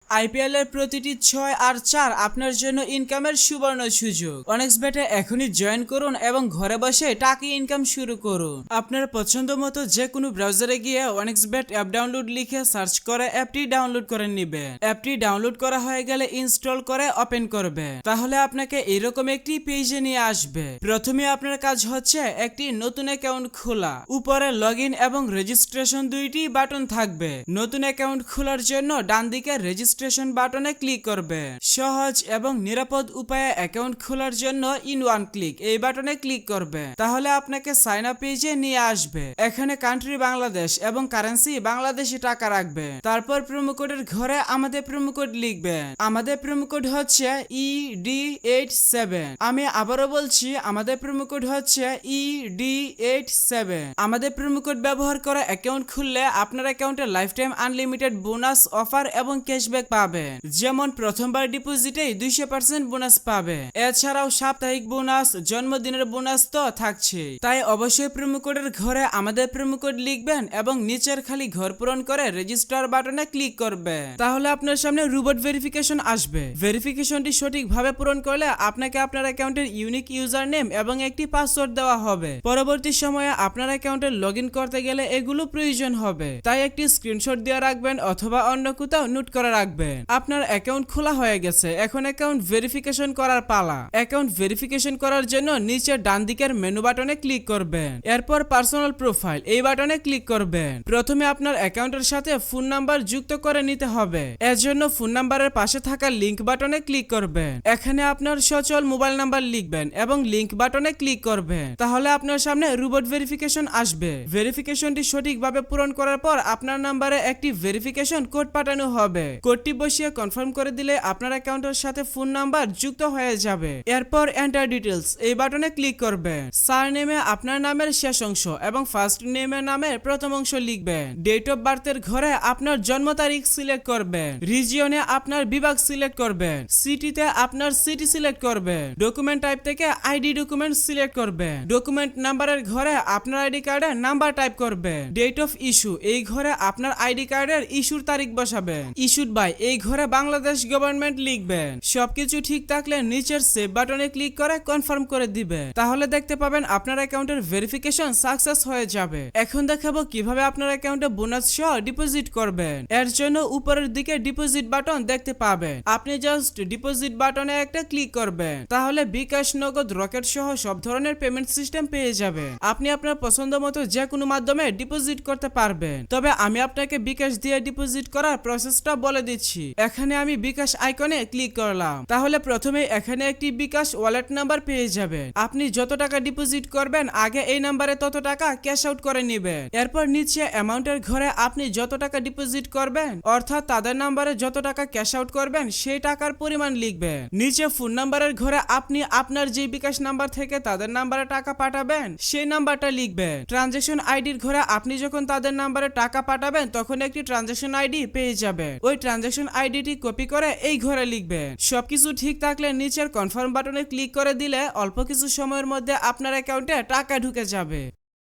আইপিএলের প্রতিটি 6 আর 4 আপনার জন্য ইনকামের সুবর্ণ সুযোগ। অনেক্সবেটে এখনই জয়েন করুন এবং ঘরে বসে টাকা ইনকাম শুরু করুন। আপনার পছন্দ মতো যে কোনো ব্রাউজারে গিয়ে অনেক্সবেট অ্যাপ ডাউনলোড লিখে সার্চ করে অ্যাপটি ডাউনলোড করে নেবেন। অ্যাপটি ডাউনলোড করা হয়ে গেলে ইনস্টল করে ওপেন করবে। তাহলে আপনাকে এরকম একটি পেজে নিয়ে আসবে। প্রথমে আপনার কাজ হচ্ছে একটি নতুন অ্যাকাউন্ট খোলা। উপরে লগইন এবং রেজিস্ট্রেশন দুইটি বাটন থাকবে। নতুন অ্যাকাউন্ট খোলার জন্য ডান দিকে রেজিস্ট্রেশন বাটনে ক্লিক করবে। সহজ এবং নিরাপদ উপায়ে অ্যাকাউন্ট খোলার জন্য ইন ওয়ান ক্লিক এই বাটনে ক্লিক করবে। তাহলে আপনাকে সাইন আপ পেজে নিয়ে আসবে। এখানে কান্ট্রি বাংলাদেশ এবং কারেন্সি বাংলাদেশি টাকা রাখবে। তারপর প্রোমো কোডের ঘরে আমাদের প্রোমো কোড লিখবেন। আমাদের প্রোমো কোড হচ্ছে ED87। আমি আবারও বলছি, আমাদের প্রোমো কোড হচ্ছে ED87। আমাদের প্রোমো কোড ব্যবহার করে অ্যাকাউন্ট খুললে আপনার অ্যাকাউন্টে life time unlimited bonus offer এবং ক্যাশব্যাক পাবে। যেমন প্রথমবার ডিপোজিটেই 200% বোনাস পাবে। এছাড়াও সাপ্তাহিক বোনাস, জন্মদিনের বোনাস তো থাকছে। তাই অবশ্যই প্রোমো কোডের ঘরে আমাদের প্রোমো কোড লিখবেন এবং নিচের খালি ঘর পূরণ করে রেজিস্টার বাটনে ক্লিক করবে। তাহলে আপনার সামনে রোবট ভেরিফিকেশন আসবে। ভেরিফিকেশনটি সঠিকভাবে পূরণ করলে আপনাকে আপনার অ্যাকাউন্টের ইউনিক ইউজার নেম এবং একটি পাসওয়ার্ড দেওয়া হবে। পরবর্তী সময়ে আপনার অ্যাকাউন্টে লগইন করতে গেলে এগুলো প্রয়োজন হবে। তাই একটি স্ক্রিনশট দিয়ে রাখবেন অথবা অন্য কোথাও নোট করে রাখবেন। আপনার অ্যাকাউন্ট খোলা হয়ে গেছে, এখন অ্যাকাউন্ট ভেরিফিকেশন করার পালা। অ্যাকাউন্ট ভেরিফিকেশন করার জন্য নিচে ডান দিকের মেনু বাটনে ক্লিক করবেন। এরপর পার্সোনাল প্রোফাইল এই বাটনে ক্লিক করবেন। প্রথমে আপনার অ্যাকাউন্টের সাথে ফোন নাম্বার যুক্ত করে নিতে হবে। এর জন্য ফোন নাম্বারের পাশে থাকা লিংক বাটনে ক্লিক করবেন। এখানে আপনার সচল মোবাইল নাম্বার লিখবেন এবং লিংক বাটনে ক্লিক করবেন। তাহলে আপনার সামনে রোবট ভেরিফিকেশন আসবে। ভেরিফিকেশনটি সঠিকভাবে পূরণ করার পর আপনার নাম্বারে একটি ভেরিফিকেশন কোড পাঠানো হবে। কোডটি বসিয়ে কনফার্ম করে দিলে আপনার অ্যাকাউন্টের সাথে ফোন নাম্বার যুক্ত হয়ে যাবে। এরপর এন্টার ডিটেইলস এই বাটনে ক্লিক করবেন। সারনেমে আপনার নামের শেষ অংশ এবং ফার্স্ট নেমের নামের প্রথম অংশ লিখবেন। ডেট অফ বার্থের ঘরে আপনার জন্ম তারিখ সিলেক্ট করবেন। রিজিয়নে আপনার বিভাগ সিলেক্ট করবেন। সিটিতে আপনার সিটি সিলেক্ট করবেন। ডকুমেন্ট টাইপ থেকে আইডি ডকুমেন্ট সিলেক্ট করবেন। ডকুমেন্ট নাম্বারের ঘরে আপনার আইডি কার্ডের নাম্বার টাইপ করবেন। ডেট অফ ইস্যু এই ঘরে আপনার আইডি কার্ডের ইস্যুর তারিখ বসাবেন। ইস্যুড বাই এই ঘরে বাংলাদেশ গভর্নমেন্ট লিখবেন। সবকিছু ঠিক থাকলে নিচের সেভ বাটনে ক্লিক করে কনফার্ম করে দিবেন। তাহলে দেখতে পাবেন আপনার অ্যাকাউন্টের ভেরিফিকেশন সাকসেস হয়ে যাবে। এখন দেখাবো কিভাবে আপনার অ্যাকাউন্টে বোনাস সহ ডিপোজিট করবেন। এর জন্য উপরের দিকে ডিপোজিট বাটন দেখতে পাবেন। আপনি জাস্ট ডিপোজিট বাটনে একটা ক্লিক করবেন। তাহলে বিকাশ, নগদ, রকেট সহ সব ধরনের পেমেন্ট সিস্টেম পেয়ে যাবেন। আপনি আপনার পছন্দ মতো যে কোনো মাধ্যমে ডিপোজিট করতে পারবেন। তবে আমি আপনাকে বিকাশ দিয়ে ডিপোজিট করার প্রসেসটা বলে দিচ্ছি। এখানে আমি বিকাশ আইকনে ক্লিক করলাম। তাহলে প্রথমে এখানে একটি বিকাশ ওয়ালেট নাম্বার পেয়ে যাবেন। আপনি যত টাকা ডিপোজিট করবেন আগে এই নাম্বারে তত টাকা ক্যাশ আউট করে নেবেন। এরপর নিচে অ্যামাউন্টের ঘরে আপনি যত টাকা ডিপোজিট করবেন অর্থাৎ তাদের নাম্বারে যত টাকা ক্যাশ আউট করবেন সেই টাকার পরিমাণ লিখবেন। নিচে ফোন নাম্বারের ঘরে আপনি আপনার যে বিকাশ নাম্বার থেকে তাদের নাম্বারে টাকা পাঠাবেন সেই নাম্বারটা লিখবেন। ট্রানজাকশন আইডির ঘরে আপনি যখন তাদের নাম্বারে টাকা পাঠাবেন তখন একটি ট্রানজাকশন আইডি পেয়ে যাবেন। ওই ট্রানজাকশন আইডিটি কপি করে এই ঘরে লিখবেন। সবকিছু ঠিক থাকলে নিচের কনফার্ম বাটনে ক্লিক করে দিলে অল্প কিছু সময়ের মধ্যে আপনার অ্যাকাউন্টে টাকা ঢুকে যাবে।